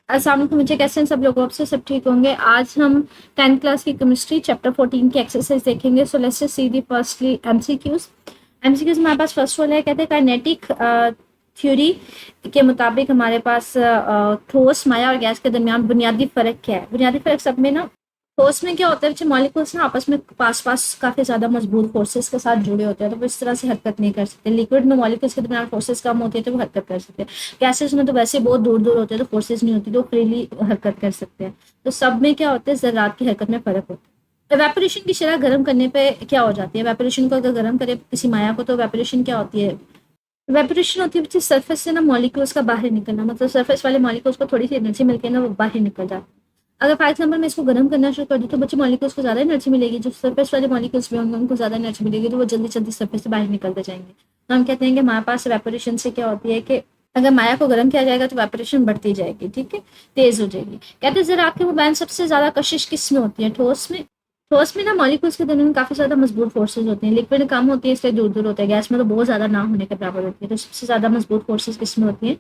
अस्सलाम वालेकुम बच्चे, कैसे हैं सब लोग? आपसे सब ठीक होंगे। आज हम 10th क्लास की केमिस्ट्री चैप्टर 14 की एक्सरसाइज देखेंगे। So let's just see the firstly MCQs. MCQs हमारे पास फर्स्ट वाला है, कहते हैं काइनेटिक थ्योरी के मुताबिक हमारे पास ठोस, माया और गैस के दरमियान बुनियादी फ़र्क क्या है। बुनियादी फ़र्क सब में ना, ठोस में क्या होता है बच्चे, मॉलिक्यूल्स ना आपस में पास पास काफ़ी ज़्यादा मजबूत फोर्सेस के साथ जुड़े होते हैं, तो वो इस तरह से हरकत नहीं कर सकते। लिक्विड में मॉलिक्यूल्स के दरमियान फोर्सेस कम होती है तो वो हरकत कर सकते हैं। गैसेस में तो वैसे बहुत दूर दूर होते हैं तो फोर्सेस नहीं होती, तो फ्रीली हरकत कर सकते हैं। तो सब में क्या होता है, ज़रात की हरकत में फ़र्क होता है। एवेपोरेशन की शरह गर्म करने पे क्या हो जाती है? एवेपोरेशन को अगर गर्म करे किसी माया को, तो एवेपोरेशन क्या होती है? वेपोरेशन होती है बच्चे सरफेस से ना मॉलिक्यूल्स का बाहर निकलना, मतलब सरफेस वाले मॉलिक्यूल्स को थोड़ी सी एनर्जी मिलके ना वो बाहर निकल जाता है। अगर फॉर एग्जाम्पल मैं इसको गर्म करना शुरू कर दूँ तो बच्चे मॉलिक्यूल्स को ज़्यादा एनर्जी मिलेगी, जो सरफेस वाले मॉलिक्यूल्स भी होंगे उनको ज़्यादा एनर्जी मिलेगी, तो वो जल्दी जल्दी सरफेस से बाहर निकलते जाएंगे। तो हम कहते हैं कि हमारे पास वेपोरेशन से क्या होती है कि अगर माया को गर्म किया जाएगा तो वेपोरेशन बढ़ती जाएगी, ठीक है, तेज हो जाएगी। कहते हैं जरा आपके मोबाइल सबसे ज़्यादा कशिश किस में होती है? ठोस में। ठोस में ना मॉलिक्यूल्स के दरमियान काफ़ी ज़्यादा मजबूत फोर्सेज होती हैं। लिक्विड कम होती है इसलिए दूर दूर होता है, गैस में तो बहुत ज़्यादा ना होने के बराबर होती है। तो सबसे ज़्यादा मजबूत फोर्सेज किस में होती हैं?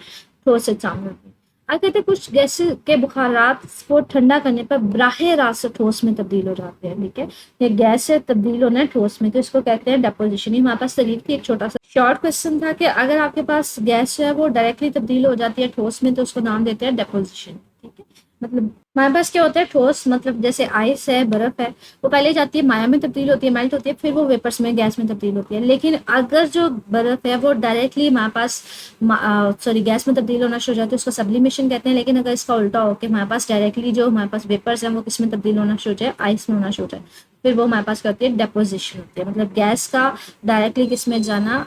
ठोस एग्जाम में होती है। आगे कहते हैं कुछ गैस के बुखारात को ठंडा करने पर बराह रास्त ठोस में तब्दील हो जाते हैं, ठीक है। ये गैस से तब्दील होना है ठोस में, तो इसको कहते हैं डेपोजिशन। हमारे पास तरीफ थी, एक छोटा सा शॉर्ट क्वेश्चन था कि अगर आपके पास गैस जो है वो डायरेक्टली तब्दील हो जाती है ठोस में तो उसको नाम देते हैं डेपोजिशन, ठीक है। मतलब हमारे पास क्या होता है, ठोस मतलब जैसे आइस है, बर्फ है, वो पहले जाती है माया में तब्दील होती है, मेल्ट होती है, फिर वो वेपर्स में गैस में तब्दील होती है। लेकिन अगर जो बर्फ है वो डायरेक्टली हमारे पास गैस में तब्दील होना शुरू हो जाती है, उसको सब्लिमेशन कहते हैं। लेकिन अगर इसका उल्टा हो कि हमारे पास डायरेक्टली जो हमारे पास वेपर्स हैं वो किस में तब्दील होना शुरू हो जाए, आइस में होना शुरू हो जाए, फिर वो हमारे पास क्या होती है, डेपोजिशन होती है। मतलब गैस का डायरेक्टली किस में जाना,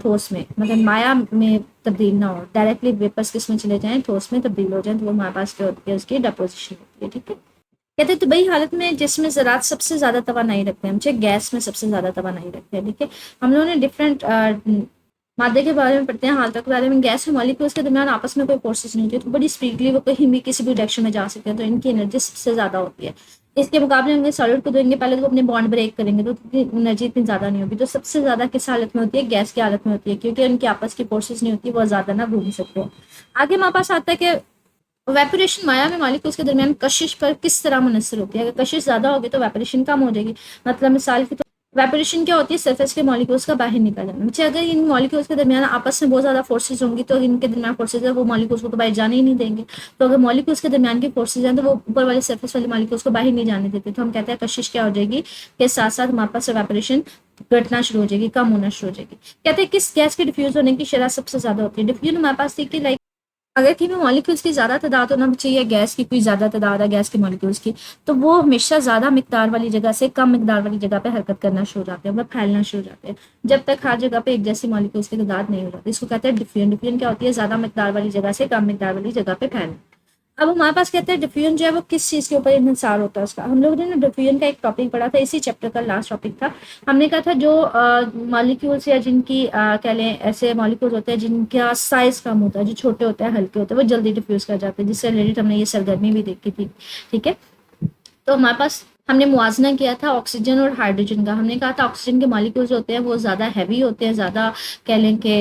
ठोस में, मतलब माया में तब्दील ना हो, डायरेक्टली वेपर्स किस में चले जाएं, ठोस में तब्दील हो जाए, तो वो हमारे पास क्या होती है, उसकी डेपोजिशन होती है, ठीक है। कहते हैं दुबई हालत में जिसमें ज़रात सबसे ज़्यादा तवानाई रखते हैं, मुझे गैस में सबसे ज़्यादा तवानाई रखते हैं, ठीक है। हम लोगों ने डिफरेंट मादे के बारे में पढ़ते हैं, हालतों के बारे में। गैस और मॉलिक्यूल्स के दरमियान आपस में कोई फोर्सेस नहीं होती, तो बड़ी स्पीडली वो कहीं भी किसी भी डायरेक्शन में जा सकते हैं, तो इनकी एनर्जी सबसे ज़्यादा होती है। इसके मुकाबले होंगे सॉलिड को देंगे, पहले तो वो अपने बॉन्ड ब्रेक करेंगे तो एनर्जी इतनी ज़्यादा नहीं होगी। तो सबसे ज़्यादा किस हालत में होती है? गैस की हालत में होती है, क्योंकि उनकी आपस की फोर्सेस नहीं होती, वो ज़्यादा ना घूम सकते हैं। आगे हमारे पास आता है कि वेपोरेशन माया में मॉलिक्यूल्स के दरमियान कशिश पर किस तरह मुनसर होती है? अगर कशिश ज्यादा होगी तो वेपोरेशन कम हो जाएगी। मतलब मिसाल के तो वेपोरेशन क्या होती है? सरफेस के मॉलिक्यूल्स का बाहर निकल जाना। बच्चे अगर इन मॉलिक्यूल्स के दरमियान आपस में बहुत ज्यादा फोर्सेज होंगी तो इनके दरमियान फोर्सेज है वो मॉलिक्यूल्स को तो बाहर जाने ही नहीं देंगे। तो अगर मॉलिक्यूल्स के दरमियान की फोर्सेज हैं तो वो ऊपर वाले सरफेस वाले मॉलिक्यूल्स को बाहर नहीं जाने देते, तो हम कहते हैं कशिश क्या हो जाएगी के साथ साथ हमारे पास वेपोरेशन घटना शुरू हो जाएगी, कम होना शुरू हो जाएगी। कहते हैं किस गैस के डिफ्यूज होने की शरह सबसे ज्यादा होती है? डिफ्यूजन हमारे पास थी कि लाइक अगर कि में मॉलिक्यूल्स की ज़्यादा तादाद होना चाहिए, गैस की कोई ज़्यादा तादाद है गैस के मॉलिक्यूल्स की, तो वो हमेशा ज़्यादा मिकदार वाली जगह से कम मिकदार वाली जगह पे हरकत करना शुरू हो जाते हैं, मतलब फैलना शुरू हो जाते हैं, जब तक हर जगह पे एक जैसी मॉलिक्यूल्स की तादाद नहीं हो जाती। इसको कहते हैं डिफ्यूजन। डिफ्यूजन क्या होती है? ज़्यादा मिकदार वाली जगह से कम मिकदार वाली जगह पे फैलना। अब हमारे पास कहते हैं डिफ्यूजन जो है वो किस चीज़ के ऊपर इंसार होता है उसका। हम लोगों ने ना डिफ्यूजन का एक टॉपिक पढ़ा था, इसी चैप्टर का लास्ट टॉपिक था। हमने कहा था जो मॉलिक्यूल्स या जिनकी कह लें ऐसे मॉलिक्यूल्स होते हैं जिनका साइज कम होता है, जो छोटे होते हैं, हल्के होते हैं, वो जल्दी डिफ्यूज कर जाते हैं, जिससे रिलेटेड हमने ये सरगर्मी भी देखी थी, ठीक है। तो हमारे पास हमने मुआजना किया था ऑक्सीजन और हाइड्रोजन का। हमने कहा था ऑक्सीजन के मॉलिक्यूल्स होते हैं वो ज़्यादा हैवी होते हैं, ज़्यादा कह लें कि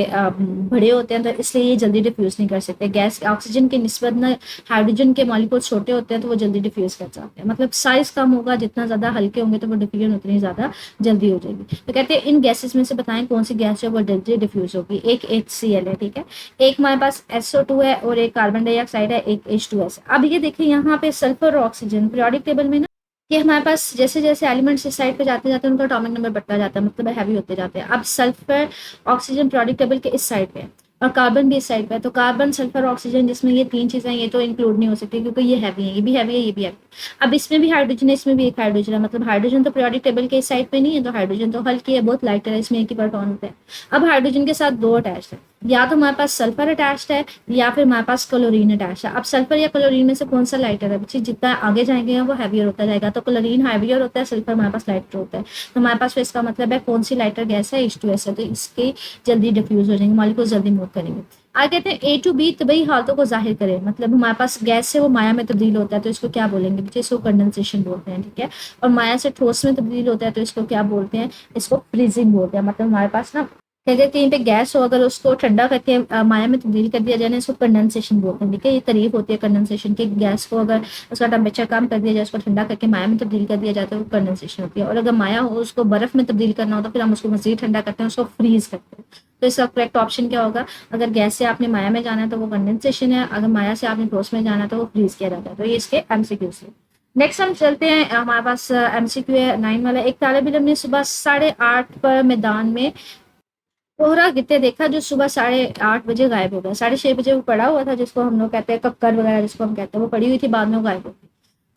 बड़े होते हैं, तो इसलिए ये जल्दी डिफ्यूज़ नहीं कर सकते। गैस ऑक्सीजन के निस्बत ना हाइड्रोजन के मॉलिक्यूल्स छोटे होते हैं तो वो जल्दी डिफ्यूज़ कर जाते हैं। मतलब साइज़ कम होगा, जितना ज़्यादा हल्के होंगे तो वो डिफ्यूजन उतनी ज़्यादा जल्दी हो जाएगी। तो कहते हैं इन गैसेस में से बताएं कौन सी गैस है वो जल्दी डिफ्यूज़ होगी। एक HCl है, ठीक है, एक हमारे पास SO2 है और एक कार्बन डाइऑक्साइड है, एक H2S है। अब ये देखिए यहाँ पे सल्फर और ऑक्सीजन पीरियोडिक टेबल में ना कि हमारे पास जैसे जैसे एलिमेंट्स इस साइड पे जाते जाते हैं उनका एटॉमिक नंबर बढ़ता जाता है, मतलब हैवी होते जाते हैं। अब सल्फर ऑक्सीजन पीरियोडिक टेबल के इस साइड पे है और कार्बन भी इस साइड पे है, तो कार्बन सल्फर ऑक्सीजन जिसमें ये तीन चीजें ये तो इंक्लूड नहीं हो सकती क्योंकि ये हैवी है, ये भी हैवी है, ये भी हैवी। अब इसमें भी हाइड्रोजन है, इसमें भी एक हाइड्रोजन है, मतलब हाइड्रोजन तो पीरियोडिक टेबल के इस साइड पे नहीं है, तो हाइड्रोजन तो हल्की है, बहुत लाइटर है, इसमें एक ही प्रोटॉन होता है। अब हाइड्रोजन के साथ दो अटैच है, या तो हमारे पास सल्फर अटैच्ड है या फिर हमारे पास क्लोरीन अटैच्ड है। अब सल्फर या क्लोरीन में से कौन सा लाइटर है बच्चे? जितना आगे जाएंगे वो हैवियर होता जाएगा, तो क्लोरीन हैवियर होता है, सल्फर हमारे पास लाइटर होता है। तो हमारे पास इसका मतलब है कौन सी लाइटर गैस है? H2S है, तो इसके जल्दी डिफ्यूज हो जाएंगे, मॉलिक्यूल जल्दी मूव करेंगे। आगे कहते हैं A to B तबई हालतों को जाहिर करें, मतलब हमारे पास गैस से वो माया में तब्दील होता है तो इसको क्या बोलेंगे बच्चे? इसको कंडेंसेशन बोलते हैं, ठीक है। और माया से ठोस में तब्दील होता है तो इसको क्या बोलते हैं? इसको फ्रीजिंग बोलते हैं। मतलब हमारे पास ना अगर कहीं पे गैस हो, अगर उसको ठंडा करके माया में तब्दील कर दिया जाए ना, इसको कंडेंसेशन बोलते हैं। ठीक है, ये तारीफ होती है कंडेंसेशन की। गैस को अगर उसका टेम्परेचर कम कर दिया जाए, उसको ठंडा करके माया में तब्दील कर दिया जाता है, वो कंडेंसेशन होती है। और अगर माया हो उसको बर्फ में तब्दील करना हो तो फिर हम उसको मजीद ठंडा करते हैं, उसको फ्रीज करते हैं। तो इसका करेक्ट ऑप्शन क्या होगा? अगर गैस से आपने माया में जाना है तो वो कंडेंसेशन है, अगर माया से आपने ठोस में जाना है तो वो फ्रीज किया जाता है। तो ये इसके एमसीक्यू से। नेक्स्ट हम चलते हैं, हमारे पास एमसीक्यू है 9 वाला। एक तालिब इल्म ने सुबह 8:30 पर मैदान में कोहरा गिरते देखा, जो सुबह 8:30 बजे गायब हो गया। 6:30 बजे वो पड़ा हुआ था, जिसको हम लोग कहते हैं कक्कर वगैरह, जिसको हम कहते हैं, वो पड़ी हुई थी, बाद में वो गायब हो गई।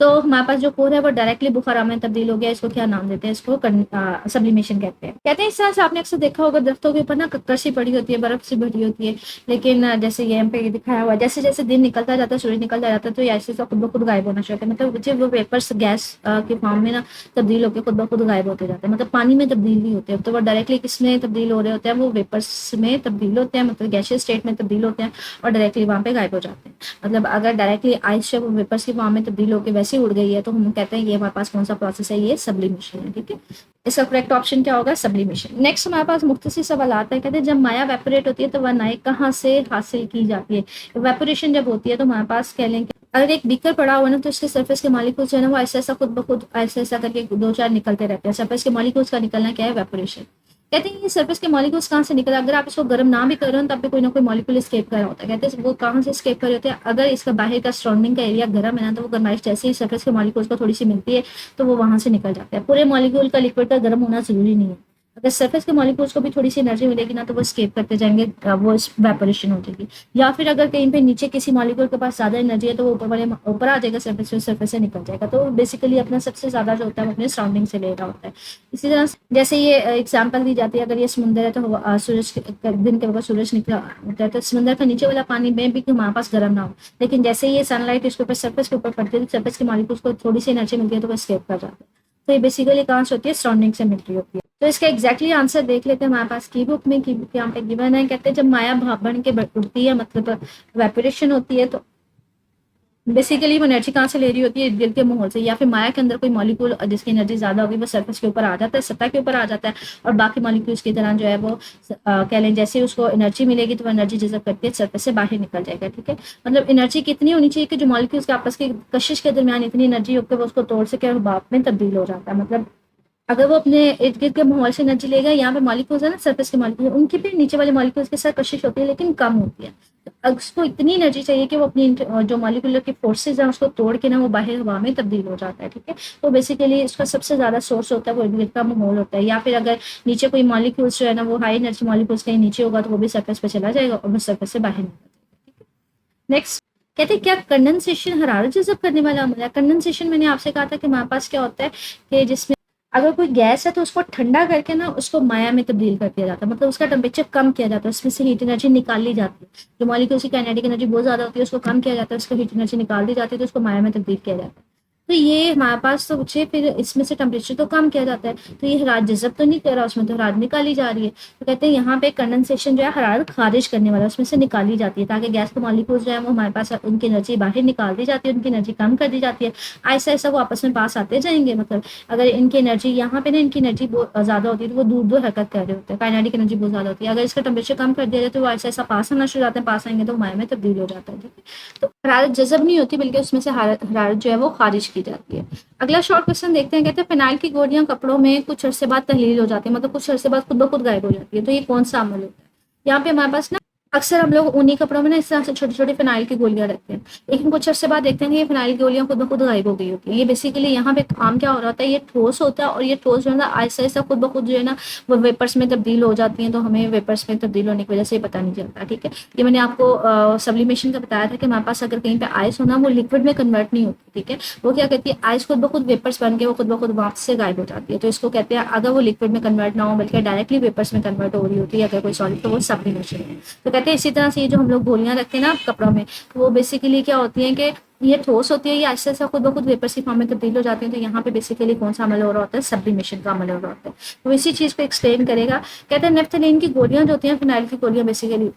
तो हमारे पास जो कोहरा है वो डायरेक्टली बुखारा में तब्दील हो गया। इसको क्या नाम देते हैं? इसको सब्लिमेशन कहते हैं। कहते हैं इस तरह से आपने अक्सर देखा होगा दरख्तों के ऊपर ना कक्कर सी पड़ी होती है, बर्फ से भरी होती है। लेकिन जैसे ये यहाँ पे दिखाया हुआ है, जैसे जैसे दिन निकलता जाता है, सूरज निकलता जाता है, तो ये ऐसे ऐसा खुद ब खुद गायब होना शुरू होता है। मतलब जब वो वेपर्स गैस के फॉर्म में ना तब्दील होकर खुद ब खुद गायब होते जाते हैं। मतलब पानी में तब्दील नहीं होते, तो वो डायरेक्टली किसमें तब्दील हो रहे होते हैं? वो वेपर्स में तब्दील होते हैं, मतलब गैशियस स्टेट में तब्दील होते हैं और डायरेक्टली वहां पे गायब हो जाते हैं। मतलब अगर डायरेक्टली आइस जब वेपर्स की फॉर्म में तब्दील होकर वैसे उड़ गई है तो हम कहते हैं ये हमारे पास कौन सा प्रोसेस है? ये सब्लिमेशन है। ठीक है, इसका करेक्ट ऑप्शन क्या होगा? सब्लिमेशन। नेक्स्ट हमारे पास मुख्तसर सवाल आता है। कहते हैं जब माया वेपोरेट होती है तो वह नाई कहाँ से हासिल की जाती है? वेपोरेशन जब होती है तो हमारे पास कह लें कि अगर एक बीकर पड़ा हुआ ना, तो इसके सरफेस के मॉलिक्यूल्स जो है ना, वो ऐसा ऐसा खुद ब खुद ऐसा ऐसा करके दो चार निकलते रहते हैं। सरफेस के मॉलिक्यूल्स का निकलना क्या है? वेपोरेशन। कहते हैं ये सरफेस के मॉलिक्यूल्स कहाँ से निकला? अगर आप इसको गर्म ना भी कर रहे हो तब भी कोई ना कोई मॉलिक्यूल एस्केप कर रहा होता है। कहते हैं वो कहाँ से एस्केप कर रहे होते हैं? अगर इसका बाहर का सराउंडिंग का एरिया गर्म है ना, तो वो गर्माइश जैसे ही सरफेस के मॉलिक्यूल्स को थोड़ी सी मिलती है तो वो वहां से निकल जाता है। पूरे मॉलिक्यूल का लिक्विड का गर्म होना जरूरी नहीं है। अगर सरफेस के मॉलिक्यूल्स को भी थोड़ी सी एनर्जी मिलेगी ना, तो वो स्केप करते जाएंगे, वो वेपोरेशन हो जाएगी। या फिर अगर कहीं पे नीचे किसी मॉलिक्यूल के पास ज्यादा एनर्जी है तो वो ऊपर आ जाएगा, सरफेस से निकल जाएगा। तो बेसिकली अपना सबसे ज्यादा जो होता है वो अपने सराउंडिंग से ले रहा होता है। इसी तरह जैसे ये एग्जाम्पल दी जाती है, अगर ये समुंदर है तो सूरज दिन के वक्त सूरज निकला होता है, तो समुंदर का नीचे वाला पानी में भी हमारे पास गर्म ना हो, लेकिन जैसे ये सनलाइट इसके ऊपर सर्फेस के ऊपर पड़ती है तो सर्फेस के मॉलिक्यूल्स को थोड़ी सी एनर्जी मिलती है तो वो स्केप कर जाते हैं। तो ये बेसिकली कहाँ से होती है? सराउंडिंग से मिल रही होती है। तो इसका एग्जैक्टली आंसर देख लेते हैं हमारे पास की बुक में। की बुक यहाँ पे गिवन है, कहते हैं जब माया भाप बन के उड़ती है, मतलब वेपोरेशन होती है, तो बेसिकली वो एनर्जी कहाँ से ले रही होती है? इर्द गिर्द के माहौल से, या फिर माया के अंदर कोई मॉलिक्यूल जिसकी एनर्जी ज्यादा होगी वो सरफेस के ऊपर आ जाता है, सतह के ऊपर आ जाता है, और बाकी मॉलिक्यूल्स की तरह जो है वो कह लें जैसे उसको एनर्जी मिलेगी तो वो एनर्जी जैसे करती है सरफेस से बाहर निकल जाएगा। ठीक है, मतलब एनर्जी कितनी होनी चाहिए कि जो मॉलिक्यूल्स के आपस की कशिश के दरमियान इतनी एनर्जी हो कि वो उसको तोड़ सके और भाप में तब्दील हो जाता है। मतलब अगर वो अपने इर्द गिर्द के माहौल से एनर्जी लेगा, यहाँ पे मॉलिक्यूल्स है ना सरफेस के मॉलिक्यूल, उनकी भी नीचे वाले मॉलिक्यूल्स के साथ कशिश होती है लेकिन कम होती है। तो उसको इतनी एनर्जी चाहिए कि वो अपनी जो मॉलिक्यूलर की फोर्सेज है उसको तोड़ के ना वो बाहर हवा में तब्दील हो जाता है। ठीक है, तो बेसिकली इसका सबसे ज्यादा सोर्स होता है वो इर्द गिर्द का माहौल होता है। या फिर अगर नीचे कोई मॉलिक्यूल्स जो है ना वो हाई एनर्जी मॉलिक्यूल्स कहीं नीचे होगा तो वो भी सरफेस पे चला जाएगा और वो सरफेस से बाहर निकल जाएगा। नेक्स्ट कहते हैं क्या कंडेंसेशन हरारत जज़ब करने वाला अमल है? कंडेंसेशन मैंने आपसे कहा था कि हमारे पास क्या होता है कि जिसमें अगर कोई गैस है तो उसको ठंडा करके ना उसको माया में तब्दील कर दिया जाता है, मतलब उसका टेम्परेचर कम किया जाता है, उसमें से हीट एनर्जी निकाल ली जाती है। जो मॉलिक्यूल्स की काइनेटिक एनर्जी बहुत ज्यादा होती है उसको कम किया जाता है, उसको हीट एनर्जी निकाल दी जाती है, तो उसको माया में तब्दील किया जाता है। तो ये हमारे पास तो बच्चे फिर इसमें से टेम्परेचर तो कम किया जाता है, तो ये हरारत जज़ब तो नहीं कर रहा, उसमें तो हरारत निकाली जा रही है। तो कहते हैं यहाँ पे कंडेंसेशन जो है हरारत खारिज करने वाला, उसमें से निकाली जाती है ताकि गैस के मॉलिक्यूल्स जो है वो हमारे पास उनकी एनर्जी बाहर निकाल दी जाती है, उनकी एनर्जी कम कर दी जाती है। ऐसा ऐसा वो आपस में पास आते जाएंगे। मतलब अगर इनकी एनर्जी यहाँ पे ना इनकी एनर्जी बहुत ज्यादा होती है तो वो दूर दूर हरकत कर रहे होते हैं, काइनेटिक एनर्जी बहुत ज्यादा होती है। अगर इसका टेम्परेचर कम कर दिया जाए तो वो ऐसा ऐसा पास आना शुरू जाते हैं, पास आएंगे तो माया में तब्दील हो जाता है। ठीक है, तो हरारत जज़ब नहीं होती बल्कि उसमें से हरारत जो है वो खारिज की जाती है। अगला शॉर्ट क्वेश्चन देखते हैं। कहते हैं फिनाइल की गोलियां कपड़ों में कुछ अरसे बाद तहलील हो जाती है, मतलब कुछ अरसे बाद खुद ब खुद गायब हो जाती है। तो ये कौन सा अमल होता है? यहाँ पे हमारे पास ना अक्सर हम लोग ऊनी कपड़ों में ना इस तरह से छोटी छोटी फिनाइल की गोलियां रखते हैं, लेकिन कुछ अरसे बाद देखते हैं कि ये फिनाइल की गोलियां खुद ब खुद गायब हो गई होती है। ये बेसिकली यहाँ पे काम क्या हो रहा होता है? ये ठोस होता है और ये ठोस जो है ना ऐसा ऐसा खुद ब खुद जो है ना वो वेपर्स में तब्दील हो जाती है, तो हमें वेपर्स में तब्दील होने की वजह से पता नहीं चलता। ठीक है, ये मैंने आपको सब्लिमेशन का बताया था कि हमारे पास अगर कहीं पे आइस होना वो लिक्विड में कन्वर्ट नहीं होती। ठीक है, वो क्या कहती है? आइस खुद ब खुद वेपर्स बन के वो खुद ब खुद वापस से गायब हो जाती है। तो इसको कहते हैं अगर वो लिक्विड में कन्वर्ट ना हो बल्कि डायरेक्टली वेपर्स में कन्वर्ट हो रही होती है अगर कोई सॉलिड, तो वो सब्लिमेशन है। तो कहते हैं इसी तरह से ये जो हम लोग गोलियां रखते हैं ना कपड़ों में, तो वो बेसिकली क्या होती है कि ये ठोस होती है, ये ऐसा ऐसा खुद ब खुद वेपर्स की फॉर्म में तब्दील हो जाती है। तो यहाँ पे बेसिकली कौन सा अमल हो रहा होता है? सब्लिमेशन का अमल हो रहा होता है। तो इसी चीज को एक्सप्लेन करेगा। कहते हैं नेफ्थलीन की गोलियां जो होती हैं, फिनाइल की गोलियां बेसिकली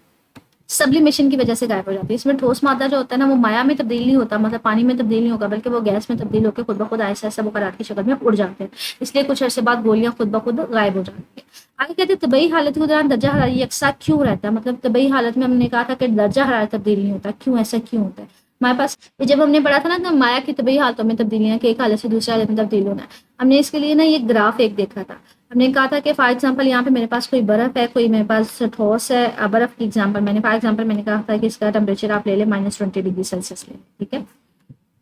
सब्लिमेशन की वजह से गायब हो जाती है। इसमें ठोस मादा जो होता है ना वो माया में तब्दील नहीं होता, मतलब पानी में तब्दील नहीं होगा, बल्कि वो गैस में तब्दील होकर खुद ब खुद ऐसा ऐसा बुखारात की शक्ल में उड़ जाते हैं। इसलिए कुछ अरसे बाद गोलियां खुद ब खुद गायब हो जाती है। आगे कहते हैं तबई हालत के दौरान दर्जा हरारत यकसा क्यों रहता है, मतलब तबई हालत में हमने कहा था कि दर्जा हरारत तब्दील नहीं होता, क्यों ऐसा क्यों होता है हमारे पास। ये जब हमने पढ़ा था ना तो माया की तबई हालतों में तब्दीलियां कि एक हालत से दूसरी हालत में तब्दील होना है, हमने इसके लिए ना ये ग्राफ एक देखा था। हमने कहा था कि फॉर एग्जांपल यहाँ पे मेरे पास कोई बर्फ है, कोई मेरे पास ठोस है, बर्फ की एग्जांपल मैंने फॉर एग्जांपल मैंने कहा था कि इसका टेम्परेचर आप ले लें -20 डिग्री सेल्सियस ले, ठीक है।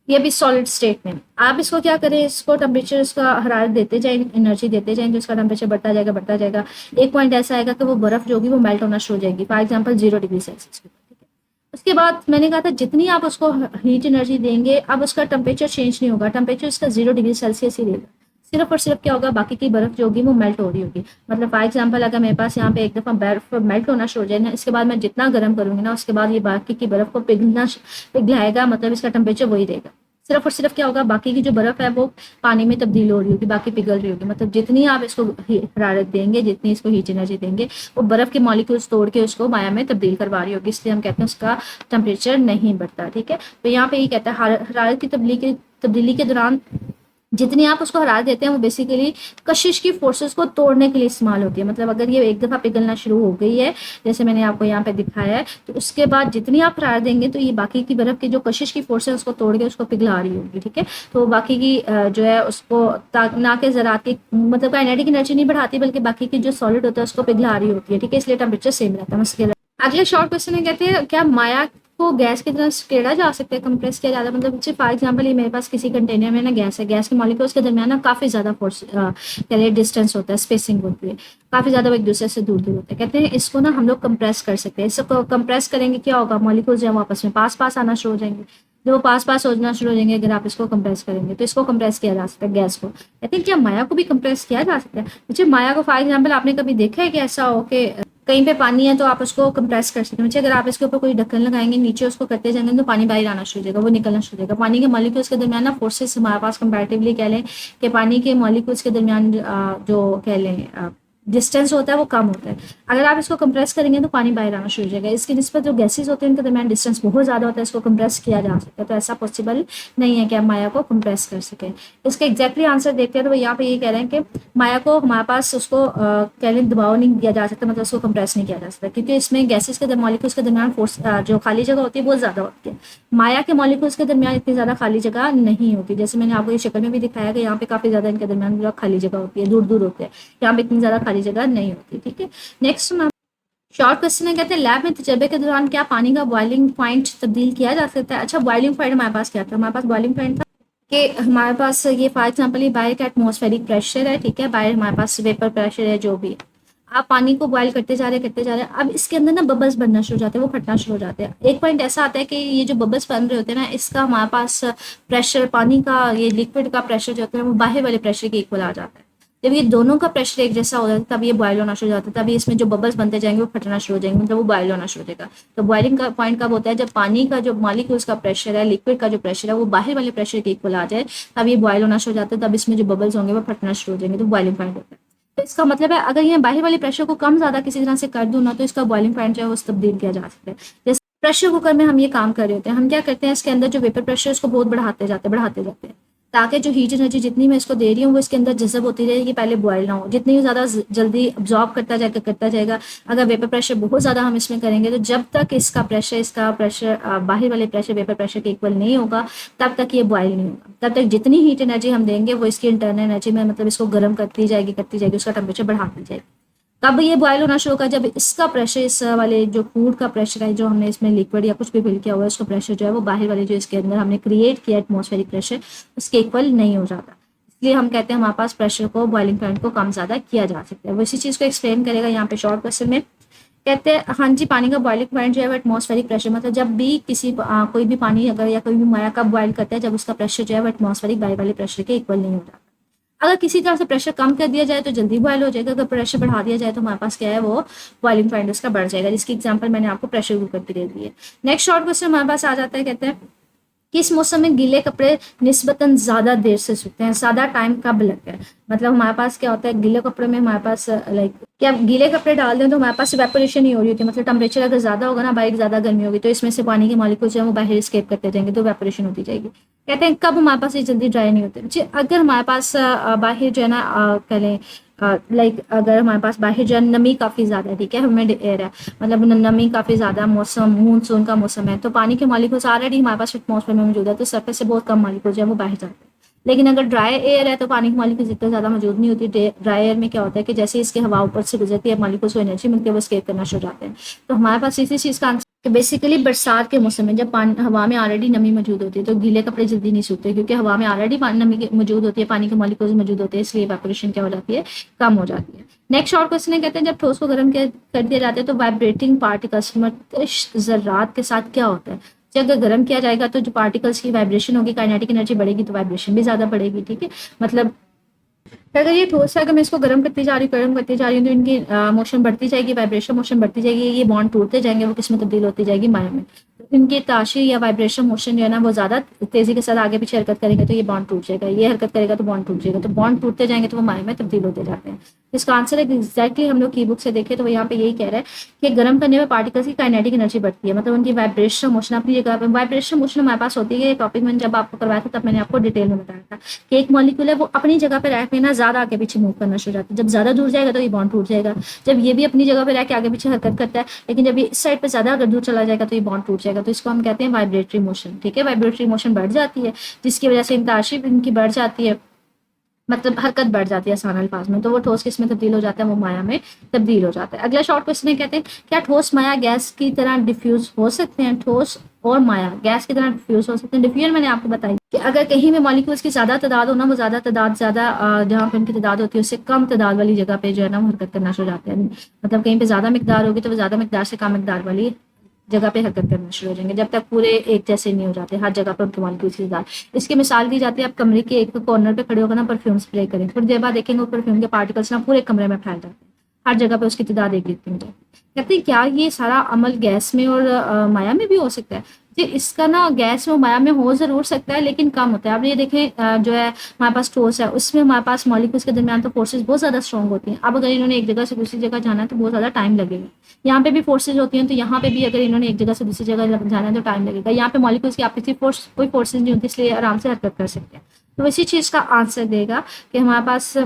ये भी सॉलिड स्टेट में आप इसको क्या करें, इसको टेम्परेचर इसका हरारत देते जाए, एनर्जी देते जाए, तो इसका टेम्परेचर बढ़ता जाएगा बढ़ता जाएगा। एक पॉइंट ऐसा आएगा कि वो बर्फ जो होगी वो मेल्ट होना शुरू हो जाएगी, फॉर एग्जाम्पल 0 डिग्री सेल्सियस के ऊपर, ठीक है। उसके बाद मैंने कहा था जितनी आप उसको हीट एनर्जी देंगे अब उसका टेम्परेचर चेंज नहीं होगा, टेम्परेचर इसका 0 डिग्री सेल्सियस ही रहेगा। सिर्फ और सिर्फ क्या होगा, बाकी की बर्फ जो होगी वो मेल्ट हो रही होगी। मतलब फॉर एग्जांपल अगर मेरे पास यहाँ पे एक दफ़ा बर्फ मेल्ट होना शुरू हो जाए ना, इसके बाद मैं जितना गर्म करूंगी ना उसके बाद ये बाकी की बर्फ को पिघलाएगा, मतलब इसका टेम्परेचर वही रहेगा। सिर्फ और सिर्फ क्या होगा, बाकी की जो बर्फ है वो पानी में तब्दील हो रही होगी, बाकी पिघल रही होगी। मतलब जितनी आप इसको हरारत देंगे, जितनी इसको हीट एनर्जी देंगे, वो बर्फ के मॉलिक्यूल्स तोड़ के उसको माया में तब्दील करवा रही होगी, इसलिए हम कहते हैं उसका टेम्परेचर नहीं बढ़ता, ठीक है। तो यहाँ पे ये कहता है हरारत की तब्दीली के दौरान जितनी आप उसको हरारत देते हैं वो बेसिकली कशिश की फोर्सेस को तोड़ने के लिए इस्तेमाल होती है। मतलब अगर ये एक दफ़ा पिघलना शुरू हो गई है, जैसे मैंने आपको यहाँ पे दिखाया है, तो उसके बाद जितनी आप हरारत देंगे तो ये बाकी की बर्फ की जो कशिश की फोर्स है उसको तोड़ के उसको पिघला रही होगी, ठीक है। तो बाकी की जो है उसको ना के ज़रात की मतलब काइनेटिक एनर्जी नहीं बढ़ाती, बल्कि बाकी की जो सॉलिड होता है उसको पिघला रही होती है, ठीक है। इसलिए टेम्परेचर सेम रहता है। अगले शॉर्ट क्वेश्चन है, कहते हैं क्या माया को गैस की तरह स्केड़ा जा सकता है, कंप्रेस किया जाता है। मतलब फॉर एग्जांपल ये मेरे पास किसी कंटेनर में ना गैस है, गैस के मॉलिक्यूल्स के दरमियान ना काफ़ी ज़्यादा फोर्स कह डिस्टेंस होता है, स्पेसिंग होती है, काफ़ी ज़्यादा वो एक दूसरे से दूर दूर होते हैं। कहते हैं इसको ना हम लोग कंप्रेस कर सकते हैं। इसको कंप्रेस करेंगे क्या होगा, मॉलिक्यूल्स जो है आपस में पास पास आना शुरू हो जाएंगे। जब वो पास पास होना शुरू हो जाएंगे अगर आप इसको कंप्रेस करेंगे, तो इसको कंप्रेस किया जा सकता है गैस को। कहते हैं क्या माया को भी कंप्रेस किया जा सकता है। मुझे माया को फॉर एग्जाम्पल आपने कभी देखा है कि ऐसा हो कि कहीं पे पानी है तो आप उसको कंप्रेस कर सकते हैं। मुझे अगर आप इसके ऊपर कोई ढक्कन लगाएंगे, नीचे उसको करते जाएंगे तो पानी बाहर आना शुरू हो जाएगा, वो निकलना शुरू हो जाएगा। पानी के मॉलिक्यूल्स के दरमियान ना फोर्सेस हमारे पास कंपैरेटिवली कह लें कि पानी के मॉलिक्यूल्स के दरमियान जो कह लें डिस्टेंस होता है वो कम होता है। अगर आप इसको कंप्रेस करेंगे तो पानी बाहर आना शुरू हो जाएगा। इसकी निस्बत जो गैसेज होते हैं उनके दरमियान डिस्टेंस बहुत ज़्यादा होता है, इसको कंप्रेस किया जा सकता है। तो ऐसा पॉसिबल नहीं है कि आप माया को कंप्रेस कर सकें। इसका एग्जैक्टली आंसर देखते हैं तो वो यहाँ पे ये कह रहे हैं कि माया को हमारे पास उसको कह लें दबाव नहीं दिया जा सकता, मतलब उसको कंप्रेस नहीं किया जा सकता, क्योंकि इसमें गैसेज के मॉलिक्यूल्स के दरमियान फोर्स जो खाली जगह होती है बहुत ज़्यादा होती है। माया के मॉलिक्यूल्स के दरमियान इतनी ज़्यादा खाली जगह नहीं होती, जैसे मैंने आपको ये शक्ल में भी दिखाया कि यहाँ पे काफ़ी ज़्यादा इनके दरमियान खाली जगह होती है, दूर दूर होते हैं। यहाँ पे इतनी ज़्यादा खाली जगह नहीं होती, ठीक है। नेक्स्ट शॉर्ट क्वेश्चन है, कहते हैं लैब में तजर्बे के दौरान क्या पानी का बॉइलिंग पॉइंट तब्दील किया जा सकता है। अच्छा, बॉइलिंग पॉइंट हमारे पास क्या था, हमारे पास बॉइलिंग पॉइंट था कि हमारे पास ये फॉर एग्जांपल ये बाहर का एटमॉस्फेरिक प्रेशर है, ठीक है, बाहर हमारे पास वेपर प्रेशर है, जो भी आप पानी को बॉयल करते जा रहे हैं, अब इसके अंदर ना बबल्स बनना शुरू हो जाते हैं, वो फटना शुरू हो जाते हैं। एक पॉइंट ऐसा आता है कि ये जो बबल्स बन रहे होते हैं ना, इसका हमारे पास प्रेशर पानी का, ये लिक्विड का प्रेशर जो होता है वो बाहर वाले प्रेशर के इक्वल आ जाता है। जब ये दोनों का प्रेशर एक जैसा हो जाता है तब ये बॉयल होना शुरू हो जाता है, तभी इसमें जो बबल्स बनते जाएंगे वो फटना शुरू हो जाएंगे, मतलब वो बॉयल होना शुरू हो जाएगा। तो बॉइलिंग का पॉइंट कब होता है, जब पानी का जो मॉलिक्यूल्स का प्रेशर है, लिक्विड का जो प्रेशर है वो बाहर वाले प्रेशर के इक्वल आ जाए, तब ये बॉयल होना शुरू हो जाता है, तब इसमें जो बबल्स होंगे वो फटना शुरू हो जाएंगे, तो बॉइलिंग पॉइंट होता है। तो इसका मतलब है अगर ये बाहर वाले प्रेशर को कम ज्यादा किसी तरह से कर दूं ना, तो इसका बॉइलिंग पॉइंट जो है वो तब्दील किया जा सकता है। जैसे प्रेशर कुकर में हम ये काम कर रहे होते हैं, हम क्या करते हैं, इसके अंदर जो वेपर प्रेशर है उसको बहुत बढ़ाते जाते हैं ताकि जो हीट एनर्जी जितनी मैं इसको दे रही हूँ वो इसके अंदर जज़ब होती रहेगी, पहले बॉयल ना हो, जितनी ज़्यादा जल्दी अब्जॉर्ब करता जाएगा। अगर वेपर प्रेशर बहुत ज़्यादा हम इसमें करेंगे तो जब तक इसका प्रेशर बाहर वाले प्रेशर वेपर प्रेशर के इक्वल नहीं होगा तब तक ये बॉयल नहीं होगा। तब तक जितनी हीट एनर्जी हम देंगे वो इसकी इंटरनल एनर्जी में, मतलब इसको गर्म करती जाएगी, उसका टेम्परेचर बढ़ाती जाएगी। कब ये बॉयल होना शुरू होगा, जब इसका प्रेशर, इस वाले जो फूड का प्रेशर है, जो हमने इसमें लिक्विड या कुछ भी फिल किया हुआ है, उसका प्रेशर जो है वो बाहर वाले जो इसके अंदर हमने क्रिएट किया एटमॉस्फेरिक प्रेशर उसके इक्वल नहीं हो जाता। इसलिए हम कहते हैं हमारे पास प्रेशर को, बॉइलिंग पॉइंट को कम ज़्यादा किया जा सकता है। वो इसी चीज़ को एक्सप्लेन करेगा यहाँ पे शॉर्ट क्वेश्चन में। कहते हैं हाँ जी, पानी का बॉइलिंग पॉइंट जो है वो एटमॉस्फेरिक प्रेशर, मतलब जब भी कोई भी पानी अगर या कोई भी माया कब बॉयल करता है, जब उसका प्रेशर जो है वो एटमॉस्फेरिक बाहर वाले प्रेशर के इक्वल नहीं हो जाता। अगर किसी तरह से प्रेशर कम कर दिया जाए तो जल्दी बॉयल हो जाएगा, अगर प्रेशर बढ़ा दिया जाए तो हमारे पास क्या है, वो बॉइलिंग पॉइंट उसका बढ़ जाएगा, जिसकी एग्जांपल मैंने आपको प्रेशर कुकर की दे दी है। नेक्स्ट शॉर्ट क्वेश्चन हमारे पास आ जाता है, कहते हैं किस मौसम में गीले कपड़े निस्बतन ज़्यादा देर से सूखते हैं, ज़्यादा टाइम कब लगता है। मतलब हमारे पास क्या होता है, गीले कपड़े में हमारे पास लाइक कि आप गीले कपड़े डाल दें तो हमारे पास इवेपोरेशन नहीं हो रही होती, मतलब टेम्परेचर अगर ज़्यादा होगा ना, बाहर ज़्यादा गर्मी होगी तो इसमें से पानी के मॉलिक्यूल्स जो है वो बाहर स्केप करते जाएंगे तो इवेपोरेशन होती जाएगी। कहते हैं कब हमारे पास ये जल्दी ड्राई नहीं होते, अगर हमारे पास बाहर जो है ना कह लें लाइक अगर हमारे पास बाहर जो है नमी काफ़ी ज़्यादा है, ठीक है, ह्यूमिड एयर है, मतलब नमी काफ़ी ज़्यादा, मौसम मानसून का मौसम है, तो पानी के मॉलिक्यूल्स ऑलरेडी हमारे पास एटमॉस्फेयर में मौजूद है, तो सरफेस से बहुत कम मॉलिक्यूल्स जो है वो बाहर जाते हैं। लेकिन अगर ड्राई एयर है तो पानी की मॉलिक्यूल्स इतना ज़्यादा मौजूद नहीं होती। ड्राई एयर में क्या होता है कि जैसे इसके हवा ऊपर से गुजरती है, मॉलिक्यूल्स को एनर्जी मिलती है, वो स्केप करना शुरू हो जाते हैं। तो हमारे पास इसी चीज़ का आंसर कि बेसिकली बरसात के मौसम में जब पानी हवा में ऑलरेडी नमी मौजूद होती है तो गीले कपड़े जल्दी नहीं सूखते, क्योंकि हवा में ऑलरेडी नमी मौजूद होती है, पानी के मॉलिक्यूल्स मौजूद होते हैं, इसलिए इवेपोरेशन क्या हो जाती है, कम हो जाती है। नेक्स्ट और क्वेश्चन है, कहते हैं जब ठोस को गर्म कर दिया जाता है तो वाइब्रेटिंग पार्टिकल्स ज़र्रात के साथ क्या होता है। जब अगर गर्म किया जाएगा तो जो पार्टिकल्स की वाइब्रेशन होगी, काइनेटिक एनर्जी बढ़ेगी तो वाइब्रेशन भी ज़्यादा बढ़ेगी, ठीक है। मतलब अगर ये ठोस है, अगर मैं इसको गर्म करती जा रही हूँ तो इनकी मोशन बढ़ती जाएगी, वाइब्रेशन मोशन बढ़ती जाएगी, ये बॉन्ड टूटते जाएंगे, वो किस में तब्दील होती जाएगी, माया में। तो इनकी ताशी या वाइब्रेशन मोशन जो है ना वो ज़्यादा तेज़ी के साथ आगे पीछे हरकत करेंगे तो ये बॉन्ड टूट जाएगा, ये हरकत करेगा तो बॉन्ड टूट जाएगा, तो बॉन्ड टूटते जाएंगे तो वो माया में तब्दील होते जाते हैं। इसका आंसर है एग्जैक्टली हम लोग की बुक से देखें तो यहाँ पे यही कह रहा है कि गर्म करने में पार्टिकल्स की काइनेटिक एनर्जी बढ़ती है, मतलब उनकी वाइब्रेशन मोशन अपनी जगह पर। वाइब्रेशन मोशन हमारे पास होती है, टॉपिक में जब आपको करवाया था तब मैंने आपको डिटेल में बताया था कि एक मॉलिक्यूल है वो अपनी जगह पर रह के ना ज़्यादा आगे पीछे मूव करना शुरू हो जाता है। जब ज़्यादा दूर जाएगा तो ये बॉन्ड टूट जाएगा, जब ये भी अपनी जगह पर रह के आगे पीछे हरकत करता है, लेकिन जब ये इस साइड पर ज़्यादा अगर दूर चला जाएगा तो ये बॉन्ड टूट जाएगा। तो इसको हम कहते हैं वाइब्रेटरी मोशन, ठीक है। वाइब्रेटरी मोशन बढ़ जाती है जिसकी वजह से इंताशिफ इनकी बढ़ जाती है, मतलब हरकत बढ़ जाती है आसान अल्फाज में, तो वो ठोस किस में तब्दील हो जाता है, वो माया में तब्दील हो जाता है। अगला शॉर्ट क्वेश्चन है, कहते हैं क्या ठोस माया गैस की तरह डिफ्यूज हो सकते हैं। ठोस और माया गैस की तरह डिफ्यूज हो सकते हैं। डिफ्यूजन मैंने आपको बताई कि अगर कहीं में मॉलिक्यूल्स की ज़्यादा तादाद हो ना, वो ज़्यादा तादाद जहाँ पे उनकी तादाद होती है उससे कम तादाद वाली जगह पे जो है ना वो हरकत करना शुरू हो जाते हैं। मतलब कहीं पे ज़्यादा मिकदार होगी तो वो ज़्यादा मिकदार से कम मिकदार वाली जगह पे हरकत करना शुरू हो जाएंगे, जब तक पूरे एक जैसे नहीं हो जाते हर जगह पर उनके मॉलिक्यूल्स की तादाद। इसकी मिसाल दी जाती है, आप कमरे के एक कॉर्नर पे खड़े होकर ना परफ्यूम स्प्रे करें, थोड़ी देर बाद देखेंगे वो परफ्यूम के पार्टिकल्स ना पूरे कमरे में फैल जाते हैं, हर जगह पे उसकी तादाद एक जितनी हो जाती है। कहते हैं क्या ये सारा अमल गैस में और माया में भी हो सकता है। जी, इसका ना गैस में माया में हो ज़रूर सकता है लेकिन कम होता है। अब ये देखें जो है हमारे पास ठोस है उसमें हमारे पास मॉलिक्यूल्स के दरमियान तो फोर्सेस बहुत ज़्यादा स्ट्रॉन्ग होती हैं। अब अगर इन्होंने एक जगह से दूसरी जगह जाना है तो बहुत ज़्यादा टाइम लगेगा। यहाँ पे भी फोर्सेज होती हैं तो यहाँ पे भी अगर इन्होंने एक जगह से दूसरी जगह जाना है तो टाइम लगेगा। यहाँ पे मॉलिक्यूल्स की आपसी फोर्स कोई फोर्सेज नहीं होती, इसलिए आराम से हरकत कर सकते हैं। तो इसी चीज़ का आंसर देगा कि हमारे पास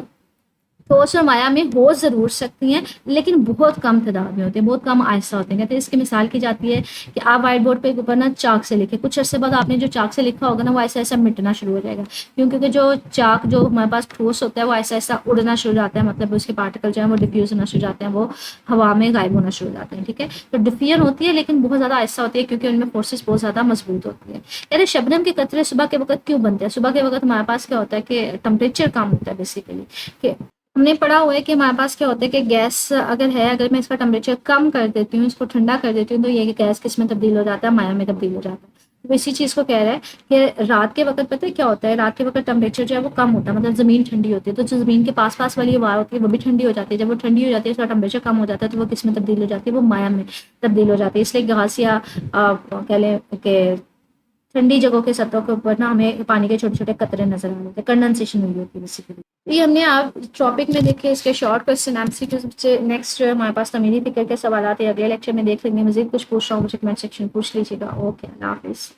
ठोस और माया में हो ज़रूर सकती हैं लेकिन बहुत कम तादाद में होते हैं, बहुत कम आहिस्ता होते हैं। कहते हैं इसकी मिसाल की जाती है कि आप वाइट बोर्ड पे ऊपर ना चाक से लिखे, कुछ अर्से बाद आपने जो चाक से लिखा होगा ना वो ऐसा ऐसा मिटना शुरू हो जाएगा, क्योंकि जो चाक जो हमारे पास ठोस होता है वो ऐसा ऐसा उड़ना शुरू हो जाता है, मतलब उसके पार्टिकल जो है वो डिफ्यूज होना शुरू हो जाते हैं, वो हवा में गायब होना शुरू हो जाते हैं, ठीक है। तो डिफ्यूजन होती है लेकिन बहुत ज़्यादा आहिस्ता होती है क्योंकि उनमें फोर्सेस बहुत ज़्यादा मजबूत होती है। कहते शबनम के कतरे सुबह के वक्त क्यों बनते हैं। सुबह के वक्त हमारे पास क्या होता है कि टेम्परेचर कम होता है, बेसिकली कि हमने पढ़ा हुआ है कि हमारे पास क्या होता है कि गैस अगर है, अगर मैं इसका टेम्परेचर कम कर देती हूँ, इसको ठंडा कर देती हूँ, तो ये गैस किस में तब्दील हो जाता है, माया में तब्दील हो जाता है। तो इसी चीज़ को कह रहा है कि रात के वक्त पता है क्या होता है, रात के वक्त टेम्परेचर जो है वो कम होता है, मतलब ज़मीन ठंडी होती है, तो जो ज़मीन के पास पास वाली हवा होती है वो भी ठंडी हो जाती है। जब वो ठंडी हो जाती है उसका टेम्परेचर कम हो जाता है तो वो किस में तब्दील हो जाती है, वो माया में तब्दील हो जाती है। इसलिए घास या कह लें कि ठंडी जगहों के सतहों के ऊपर ना हमें पानी के छोटे छोटे कतरे नजर आ रहे थे, कंडेंसेशन हुई होती है बेसिकली। ये हमने आप टॉपिक में देखे इसके शॉर्ट क्वेश्चन एमसीक्यू। नेक्स्ट हमारे पास तमीरी फिक्र के सवाल आते हैं, अगले लेक्चर में देख लेंगे। मजीद कुछ पूछ रहा हूँ मुझे कमेंट सेक्शन पूछ लीजिएगा। ओके, अल्लाह हाफिज़।